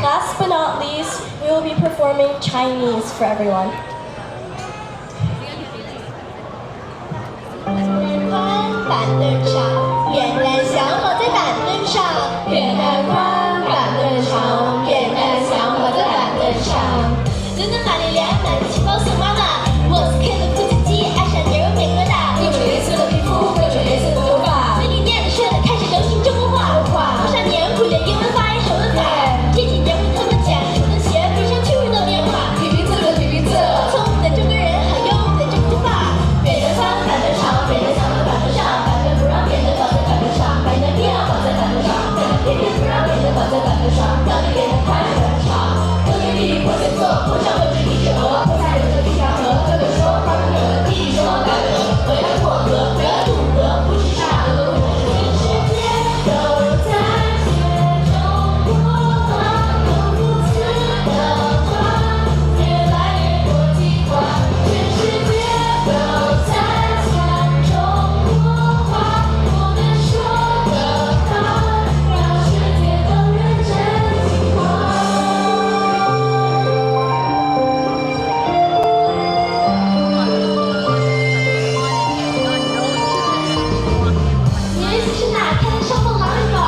last but not least, we will be performing Chinese for everyone. 板凳上，扁担想绑在板凳上，扁担宽，板凳长，扁担想绑在板凳上。伦敦玛丽莲买的情报送妈妈，莫斯科的腹肌机爱上牛肉面疙瘩，各种颜色的皮肤，各种颜色的头发，嘴里念着说的开始流行中国话，多少年苦练英文发音手文法，这几年为他们讲述的写非常趣味的变化，皮皮啧皮皮啧，聪明的中国人好用的中国话，扁担宽板凳长，扁担想绑在板凳上，板凳不让扁担绑在板凳上，板凳偏要绑在板凳上，板凳偏偏不让扁担绑在板凳上，到底扁担宽还是板凳长？都给比破写作，破上位置一纸鹅，破下有着一条河，哥哥说花生有的，弟弟说白鹅，鹅要过河，鹅要渡河，不是沙鹅，全世界都在学中国话，用不字的话，越来越国际化，全世界都在讲中国话，我们说的话，让世界都认真听话。你认识是哪开的上凤狼人吧？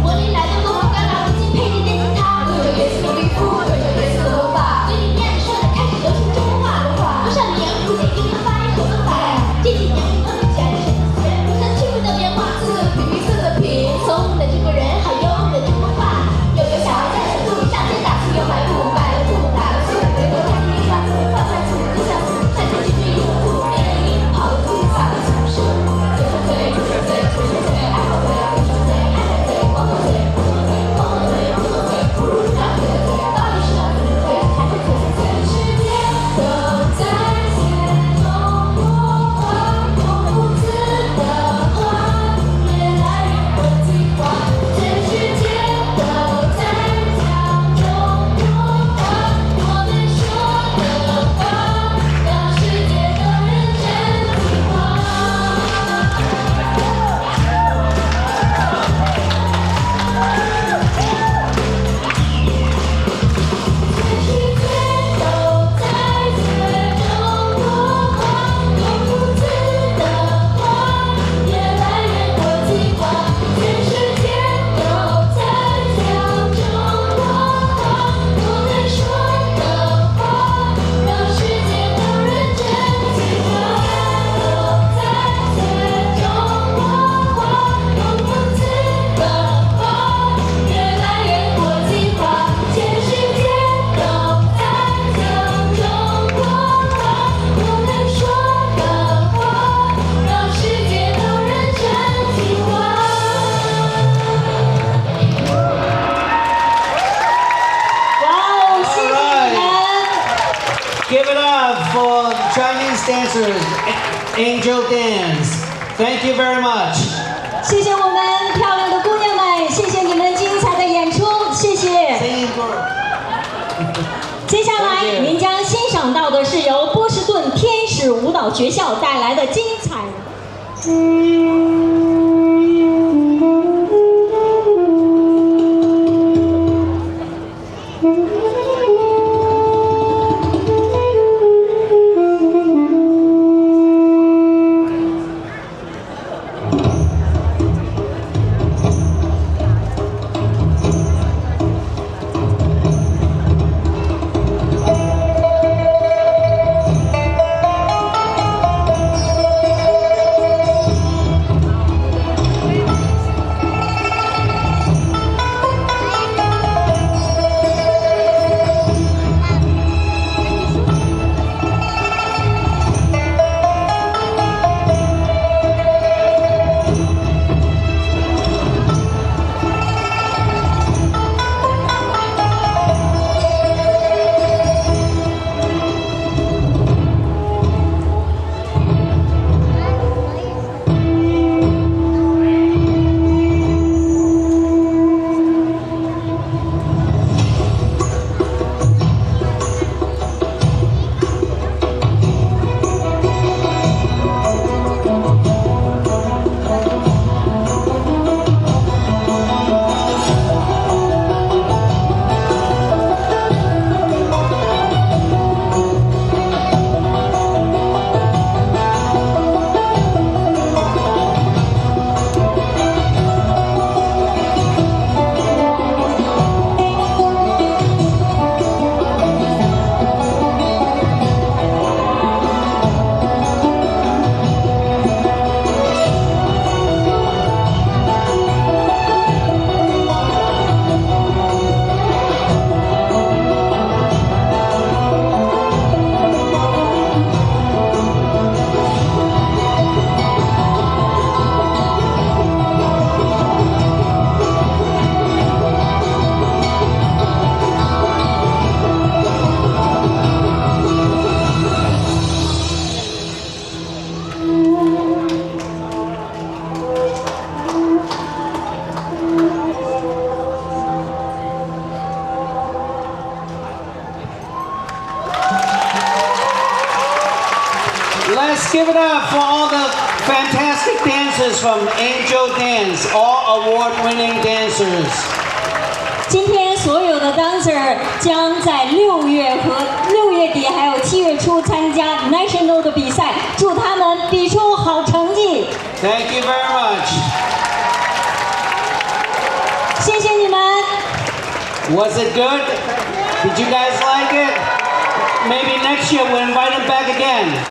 柏林来的罗马干拉不仅配着电吉他，各种颜色的皮肤，各种颜色的头发，嘴里念着说着开始流行中国话，多少年不见英文发音手文法，这几年为他们讲述的全部像趣味的变化，色的皮皮色的皮，聪明的中国人好用的中国话，又有小孩在小路上街打醋，又买布买了布打了醋，回头看地上放下醋，扔下醋，站起去追一壶醋，变了一跑了醋，撒了醋，是九十岁，九十岁，九十岁，爱好嘴，九十岁，爱在嘴，光头嘴，不头嘴，光头嘴，不头嘴，不如长腿的嘴，到底是哪腿的腿，还是腿的腿？全世界都在学中国话，用不字的话，越来越国际化，全世界都在讲中国话，我们说的话，让世界都认真听话。全世界都在学中国话，用不字的话，越来越国际化。全世界都在讲中国话，我们说的话，让世界都认真听话。都在学中国话，用不字的话，越来越国际化。全世界都在讲中国话，我们说的话，让世界都认真听话。哇哦，谢谢你们！ Give it up for the Chinese dancers, Angel Dance. Thank you very much. 谢谢我们漂亮的姑娘们，谢谢你们精彩的演出，谢谢。 Singing girl. 接下来您将欣赏到的是由波士顿天使舞蹈学校带来的精彩。Let's give it up for all the fantastic dancers from Angel Dance, all award-winning dancers. 今天所有的 dancer 将在6月底还有7月初参加 national 的比赛，祝他们比出好成绩。Thank you very much. 谢谢你们。 Was it good? Did you guys like it? Maybe next year we'll invite them back again.